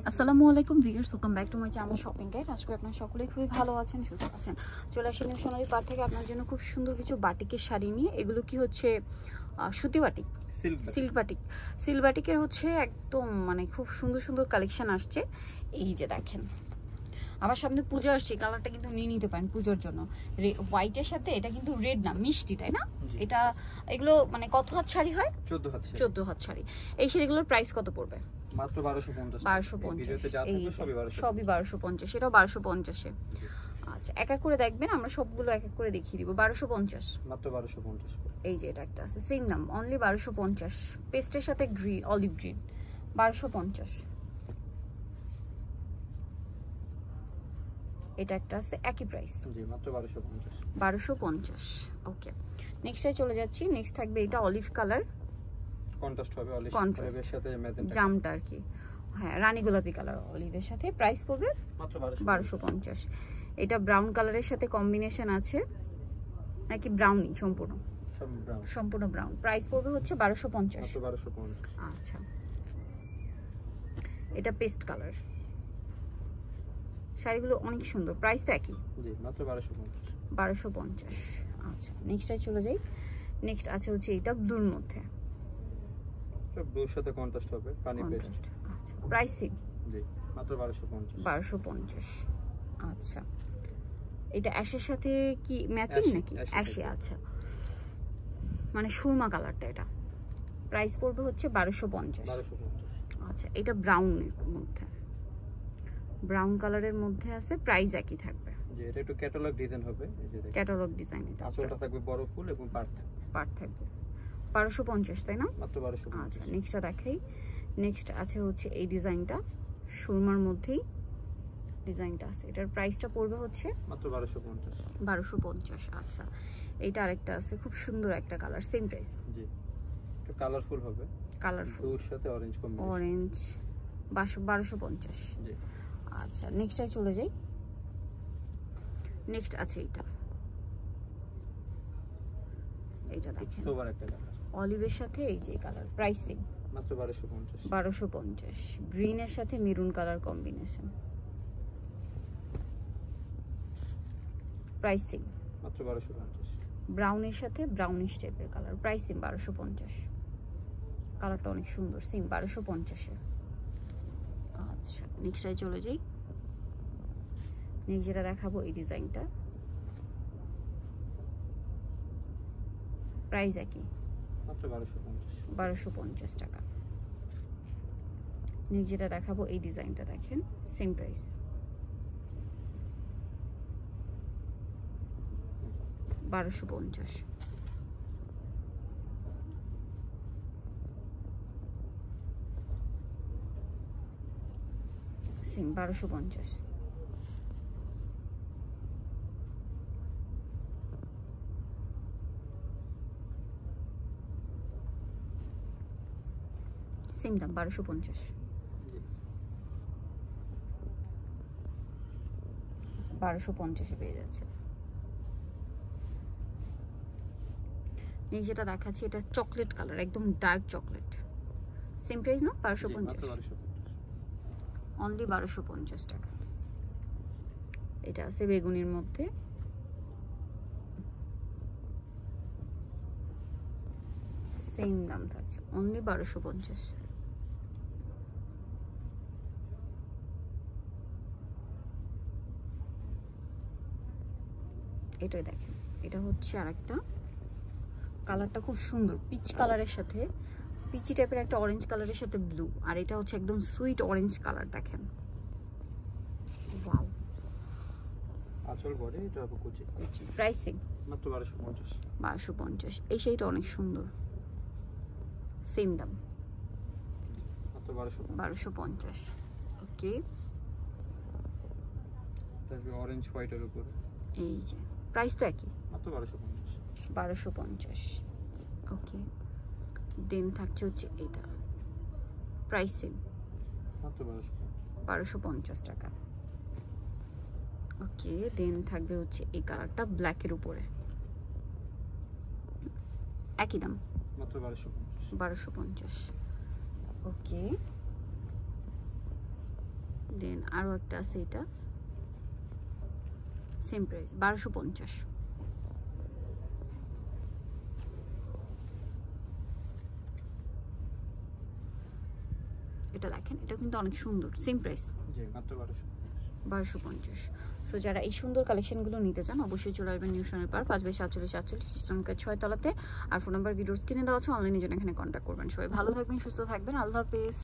আসসালামু আলাইকুম viewers, welcome back to my channel shopping guide. আজকে আপনারা সকলেই খুবই ভালো আছেন, সুস্থ আছেন। চলে আসেন সোনালী পাড় থেকে আপনার জন্য খুব সুন্দর কিছু বাটিকের শাড়ি নিয়ে। এগুলো কি হচ্ছে সুতি বাটিক, সিল্ক বাটিক। সিল্ক বাটিকের হচ্ছে একদম মানে খুব সুন্দর সুন্দর কালেকশন আসছে। এই যে দেখেন, আবার সামনে পুজো আসছে, কালারটা কিন্তু নিয়ে নিতে পারেন পুজোর জন্য। হোয়াইটের সাথে এটা কিন্তু রেড না, মিষ্টি, তাই না? এটা এগুলো মানে কত হাত শাড়ি হয়? 14 হাত শাড়ি। এই শাড়িগুলোর প্রাইস কত পড়বে? মাত্র 1250। 1250, এই সবই 1250, এটাও 1250 এ। আচ্ছা, এক এক করে দেখবেন, আমরা সবগুলো এক এক করে দেখিয়ে দিব। 1250, মাত্র 1250। এই যে এটা একটা আছে সেম দাম, অনলি 1250। পেস্টের সাথে গ্রিন, অলিভ গ্রিন, 1250। এটা একটা আছে একই প্রাইস, জি মাত্র 1250। 1250। ওকে, নেক্সটে চলে যাচ্ছি। নেক্সট থাকবে এটা অলিভ কালার, কন্ট্রাস্ট হবে অলিভের সাথে ম্যাজেন্টা, জামটা আর কি। হ্যাঁ, রানী গোলাপি কালার অলিভের সাথে। প্রাইস পড়বে মাত্র 1250। এটা ব্রাউন কালারের সাথে কম্বিনেশন আছে নাকি ব্রাউনি? সম্পূর্ণ ব্রাউন। প্রাইস পড়বে হচ্ছে 1250। আচ্ছা, এটা পেস্ট কালার। শাড়িগুলো অনেক সুন্দর, প্রাইসটা একই, জি মাত্র 1250। আচ্ছা, নেক্সটে চলে যাই। নেক্সট আছে হচ্ছে এটা ব্লুর মধ্যে, ব্লুর সাথে কন্ট্রাস্ট হবে পানি পেস্ট। আচ্ছা, প্রাইস সেম, জি মাত্র 1250। আচ্ছা, এটা অ্যাশের সাথে কি ম্যাচিং নাকি? অ্যাশে, আচ্ছা, মানে সুরমা কালারটা। এটা প্রাইস পড়বে হচ্ছে 1250। আচ্ছা, এটা ব্রাউনের মধ্যে, ব্রাউন কালারের মধ্যে আছে, প্রাইস একই থাকবে। জি, এটা একটু ক্যাটালগ ডিজাইন হবে, এই যে দেখেন ক্যাটালগ ডিজাইন। এটা আঁচলটা থাকবে বড় ফুল এবং পার্ট থাকবে। 1250, তাই না? মাত্র 1250। আচ্ছা, নেক্সটটা দেখাই। নেক্সট আছে হচ্ছে এই ডিজাইনটা, সুরমার মধ্যেই ডিজাইনটা আছে। এটার প্রাইসটা পড়বে হচ্ছে মাত্র 1250। আচ্ছা, এইটা আরেকটা আছে, খুব সুন্দর একটা কালার, সেম প্রাইস। জি, এটা কালারফুল হবে, কালারফুল, ব্লুর সাথে অরেঞ্জ কম্বিনেশন, অরেঞ্জ, 1250। জি। আচ্ছা, নেক্সটটাই চলে যাই। নেক্সট আছে এইটা দেখেন, সোবার একটা কালার, অলিভের সাথে এই যে কালার। প্রাইস সেম, মাত্র 1250। 1250। গ্রিনের সাথে maroon colour combination, price same, মাত্র 1250। ব্রাউনের সাথে ব্রাউনিশ টাইপের কালার, প্রাইস সেম 1250। কালারটা অনেক সুন্দর, সেম 1250-এ। আচ্ছা, নেক্সটটাই চলে যাই। নেক্সট যেটা দেখাবো এই ডিজাইনটা, প্রাইস একই, মাত্র 1250 টাকা। নেক্সট যেটা দেখাবো এই ডিজাইনটা দেখেন, সেম প্রাইস, 1250। সেম 1250। সেম দাম 1250। 1250-এ পেয়ে যাচ্ছে। নেক্সট যেটা দেখাচ্ছি, এটা চকলেট কালার, একদম ডার্ক চকলেট। সেম প্রাইস না? 1250, অনলি 1250 টাকা। এটা আছে বেগুনির মধ্যে, সেম দাম থাকছে, অনলি 1250। এটাই দেখেন, এটা হচ্ছে আরেকটা কালারটা খুব সুন্দর, পিচ কালারের সাথে, পিচি টাইপের একটা অরেঞ্জ কালারের সাথে ব্লু, আর এটা হচ্ছে একদম সুইট অরেঞ্জ কালার। দেখেন, ওয়াও। আঁচল বডি, এটা হবে কুচি। প্রাইস সেম, মাত্র 1250। 1250। এই শাড়িটা অনেক সুন্দর, সেম দাম, মাত্র 1250। ওকে, এটা অরেঞ্জ হোয়াইটের উপর, এই যে প্রাইস তো একই, মাত্র 1250। ওকে, দেন থাকছে হচ্ছে এটা, প্রাইস সেম, মাত্র 1250 টাকা। ওকে, দেন থাকবে হচ্ছে এই কালারটা ব্ল্যাকের উপরে, একই দাম, মাত্র 1250। ওকে, দেন আরও একটা আছে, এটা সেম প্রাইস 1250। এটা দেখেন, এটা কিন্তু অনেক সুন্দর, সেম প্রাইস জি মাত্র 1250। সো যারা এই সুন্দর কালেকশনগুলো নিতে চান অবশ্যই চলে আসবেন নিউ সোনার পার্ক 5/47 সিস্টেমকে 6 তলাতে। আর ফোন নাম্বার ভিডিওর স্ক্রিনে দেওয়া আছে, অনলাইনে জন্য এখানে কন্ট্যাক্ট করবেন। সবাই ভালো থাকবেন, সুস্থ থাকবেন, আল্লাহ হাফেজ।